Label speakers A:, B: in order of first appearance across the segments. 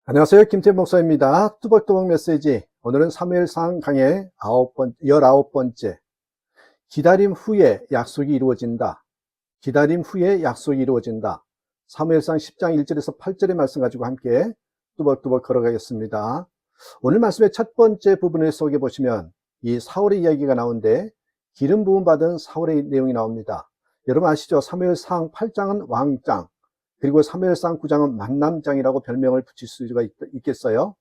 A: 안녕하세요. 김태현 목사입니다. 뚜벅뚜벅 메시지. 오늘은 사무엘상 강의 19번째. 기다림 후에 약속이 이루어진다. 기다림 후에 약속이 이루어진다. 사무엘상 10장 1절에서 8절의 말씀 가지고 함께 뚜벅뚜벅 걸어가겠습니다. 오늘 말씀의 첫 번째 부분을 속에 보시면 이 사울의 이야기가 나오는데 기름 부음 받은 사울의 내용이 나옵니다. 여러분 아시죠? 사무엘상 8장은 왕장, 그리고 사무엘상 9장은 만남장이라고 별명을 붙일 수가 있겠어요.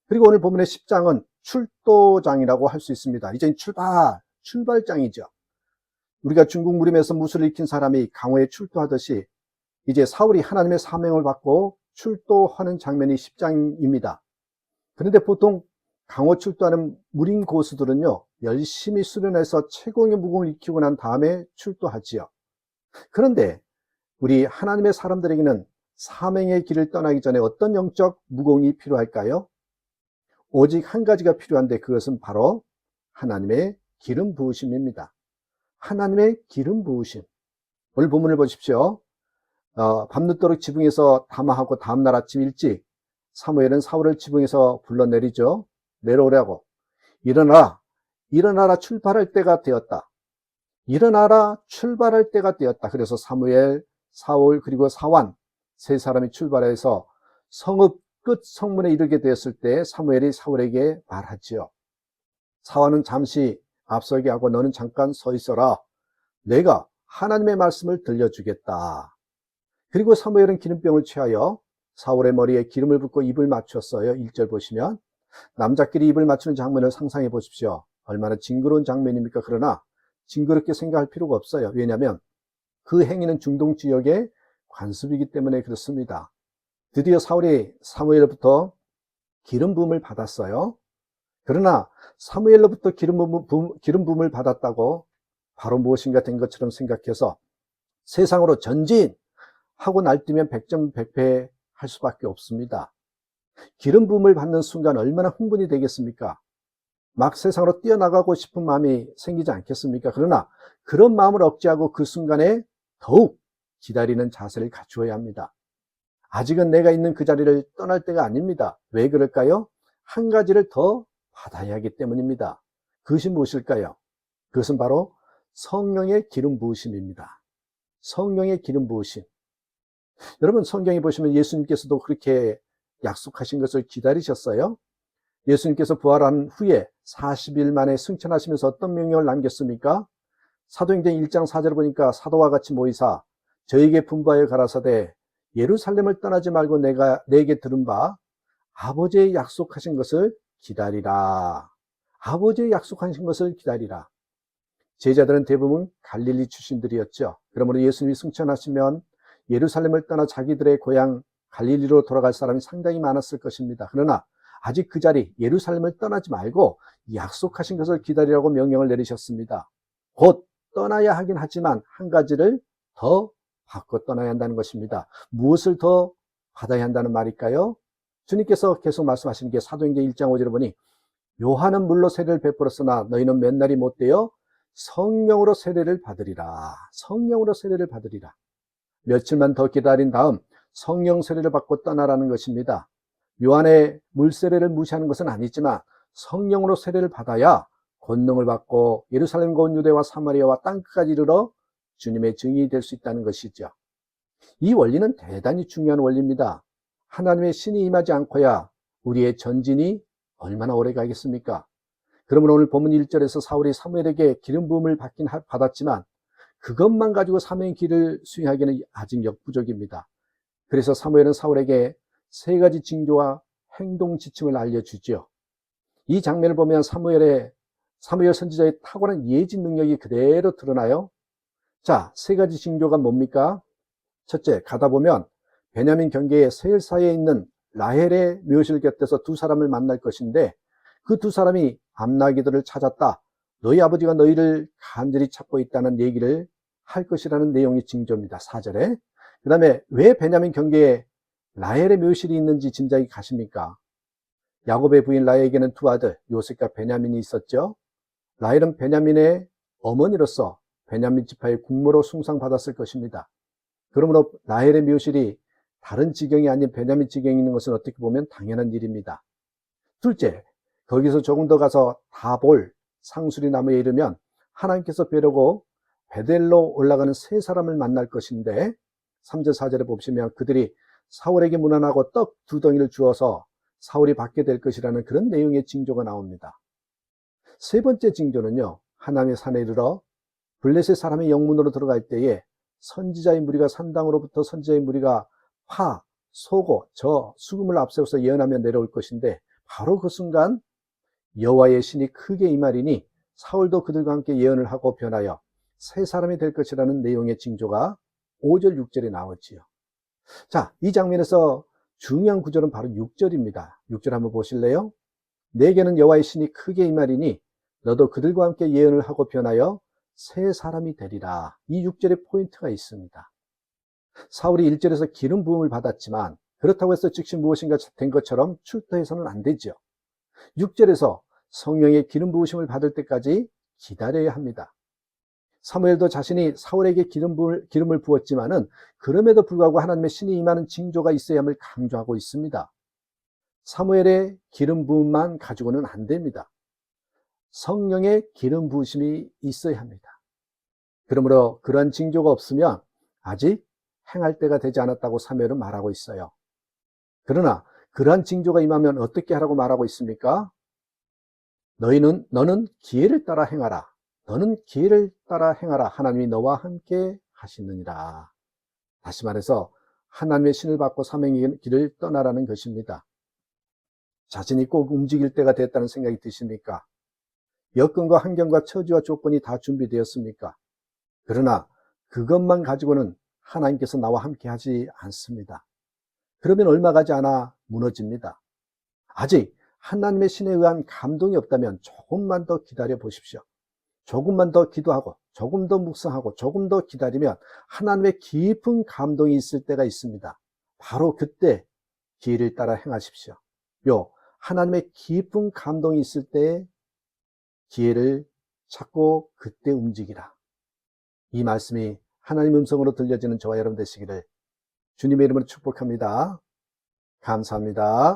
A: 그리고 오늘 본문의 10장은 출도장이라고 할 수 있습니다. 이제 출발장이죠. 우리가 중국 무림에서 무술을 익힌 사람이 강호에 출도하듯이 이제 사울이 하나님의 사명을 받고 출도하는 장면이 10장입니다. 그런데 보통 강호 출도하는 무림 고수들은요, 열심히 수련해서 최고의 무공을 익히고 난 다음에 출도하지요. 그런데 우리 하나님의 사람들에게는 사명의 길을 떠나기 전에 어떤 영적 무공이 필요할까요? 오직 한 가지가 필요한데 그것은 바로 하나님의 기름 부으심입니다. 하나님의 기름 부으심. 오늘 본문을 보십시오. 밤늦도록 지붕에서 담화하고 다음날 아침 일찍 사무엘은 사울을 지붕에서 불러내리죠. 내려오라고. 일어나라 출발할 때가 되었다. 일어나라 출발할 때가 되었다. 그래서 사무엘, 사울 그리고 사완 세 사람이 출발해서 성읍 끝 성문에 이르게 되었을 때 사무엘이 사울에게 말하지요. 사완은 잠시 앞서게 하고 너는 잠깐 서 있어라. 내가 하나님의 말씀을 들려주겠다. 그리고 사무엘은 기름병을 취하여 사울의 머리에 기름을 붓고 입을 맞췄어요. 1절 보시면 남자끼리 입을 맞추는 장면을 상상해 보십시오. 얼마나 징그러운 장면입니까? 그러나 징그럽게 생각할 필요가 없어요. 왜냐하면 그 행위는 중동 지역의 관습이기 때문에 그렇습니다. 드디어 사울이 사무엘로부터 기름 부음을 받았어요. 그러나 사무엘로부터 기름 부음을 받았다고 바로 무엇인가 된 것처럼 생각해서 세상으로 전진하고 날뛰면 백전백패 할 수밖에 없습니다. 기름 부음을 받는 순간 얼마나 흥분이 되겠습니까? 막 세상으로 뛰어나가고 싶은 마음이 생기지 않겠습니까? 그러나 그런 마음을 억제하고 그 순간에 더욱 기다리는 자세를 갖추어야 합니다. 아직은 내가 있는 그 자리를 떠날 때가 아닙니다. 왜 그럴까요? 한 가지를 더 받아야 하기 때문입니다. 그것이 무엇일까요? 그것은 바로 성령의 기름 부으심입니다. 성령의 기름 부으심. 여러분 성경에 보시면 예수님께서도 그렇게 약속하신 것을 기다리셨어요. 예수님께서 부활한 후에 40일 만에 승천하시면서 어떤 명령을 남겼습니까? 사도행전 1장 4절을 보니까 사도와 같이 모이사 저에게 분부하여 가라사대 예루살렘을 떠나지 말고 내게 들은 바 아버지의 약속하신 것을 기다리라. 아버지의 약속하신 것을 기다리라. 제자들은 대부분 갈릴리 출신들이었죠. 그러므로 예수님이 승천하시면 예루살렘을 떠나 자기들의 고향 갈릴리로 돌아갈 사람이 상당히 많았을 것입니다. 그러나 아직 그 자리 예루살렘을 떠나지 말고 약속하신 것을 기다리라고 명령을 내리셨습니다. 곧 떠나야 하긴 하지만 한 가지를 더 받고 떠나야 한다는 것입니다. 무엇을 더 받아야 한다는 말일까요? 주님께서 계속 말씀하시는 게 사도행전 1장 5절을 보니 요한은 물로 세례를 베풀었으나 너희는 몇 날이 못되어 성령으로 세례를 받으리라. 성령으로 세례를 받으리라. 며칠만 더 기다린 다음 성령 세례를 받고 떠나라는 것입니다. 요한의 물세례를 무시하는 것은 아니지만 성령으로 세례를 받아야 권능을 받고 예루살렘과 온 유대와 사마리아와 땅끝까지 이르러 주님의 증인이 될 수 있다는 것이죠. 이 원리는 대단히 중요한 원리입니다. 하나님의 신이 임하지 않고야 우리의 전진이 얼마나 오래 가겠습니까? 그러면 오늘 본문 1절에서 사울이 사무엘에게 기름 부음을 받았지만 그것만 가지고 사명의 길을 수행하기는 아직 역부족입니다. 그래서 사무엘은 사울에게 세 가지 징조와 행동 지침을 알려주죠. 이 장면을 보면 사무엘 선지자의 탁월한 예지 능력이 그대로 드러나요. 자, 세 가지 징조가 뭡니까? 첫째, 가다 보면 베냐민 경계의 셀사에 있는 라헬의 묘실 곁에서 두 사람을 만날 것인데 그 두 사람이 암나기들을 찾았다. 너희 아버지가 너희를 간절히 찾고 있다는 얘기를 할 것이라는 내용이 징조입니다. 4절에. 그 다음에 왜 베냐민 경계에 라헬의 묘실이 있는지 짐작이 가십니까? 야곱의 부인 라헬에게는 두 아들 요셉과 베냐민이 있었죠. 라헬은 베냐민의 어머니로서 베냐민 지파의 국모로 숭상받았을 것입니다. 그러므로 라헬의 묘실이 다른 지경이 아닌 베냐민 지경에 있는 것은 어떻게 보면 당연한 일입니다. 둘째, 거기서 조금 더 가서 다볼 상수리 나무에 이르면 하나님께서 뵈려고 베델로 올라가는 세 사람을 만날 것인데 3절 4절에 보시면 그들이 사울에게 문안하고 떡 2덩이를 주어서 사울이 받게 될 것이라는 그런 내용의 징조가 나옵니다. 세 번째 징조는요, 하나님의 산에 이르러 블레셋 사람의 영문으로 들어갈 때에 선지자의 무리가 산당으로부터 선지자의 무리가 화, 소고, 저, 수금을 앞세워서 예언하며 내려올 것인데 바로 그 순간 여호와의 신이 크게 임하리니 사울도 그들과 함께 예언을 하고 변하여 세 사람이 될 것이라는 내용의 징조가 5절 6절에 나오지요. 자, 이 장면에서 중요한 구절은 바로 6절입니다. 6절 한번 보실래요? 내게는 여호와의 신이 크게 임하리니 너도 그들과 함께 예언을 하고 변하여 새 사람이 되리라. 이 6절에 포인트가 있습니다. 사울이 1절에서 기름 부음을 받았지만 그렇다고 해서 즉시 무엇인가 된 것처럼 출두해서는 안 되죠. 6절에서 성령의 기름 부으심을 받을 때까지 기다려야 합니다. 사무엘도 자신이 사울에게 기름을 부었지만은 그럼에도 불구하고 하나님의 신이 임하는 징조가 있어야 함을 강조하고 있습니다. 사무엘의 기름 부음만 가지고는 안 됩니다. 성령의 기름 부으심이 있어야 합니다. 그러므로 그러한 징조가 없으면 아직 행할 때가 되지 않았다고 사무엘은 말하고 있어요. 그러나 그러한 징조가 임하면 어떻게 하라고 말하고 있습니까? 너는 기회를 따라 행하라. 너는 기회를 따라 행하라. 하나님이 너와 함께 하시느니라. 다시 말해서 하나님의 신을 받고 사명의 길을 떠나라는 것입니다. 자신이 꼭 움직일 때가 됐다는 생각이 드십니까? 여건과 환경과 처지와 조건이 다 준비되었습니까? 그러나 그것만 가지고는 하나님께서 나와 함께 하지 않습니다. 그러면 얼마 가지 않아 무너집니다. 아직 하나님의 신에 의한 감동이 없다면 조금만 더 기다려 보십시오. 조금만 더 기도하고 조금 더 묵상하고 조금 더 기다리면 하나님의 깊은 감동이 있을 때가 있습니다. 바로 그때 기회를 따라 행하십시오. 하나님의 깊은 감동이 있을 때 기회를 찾고 그때 움직이라. 이 말씀이 하나님 음성으로 들려지는 저와 여러분 되시기를 주님의 이름으로 축복합니다. 감사합니다.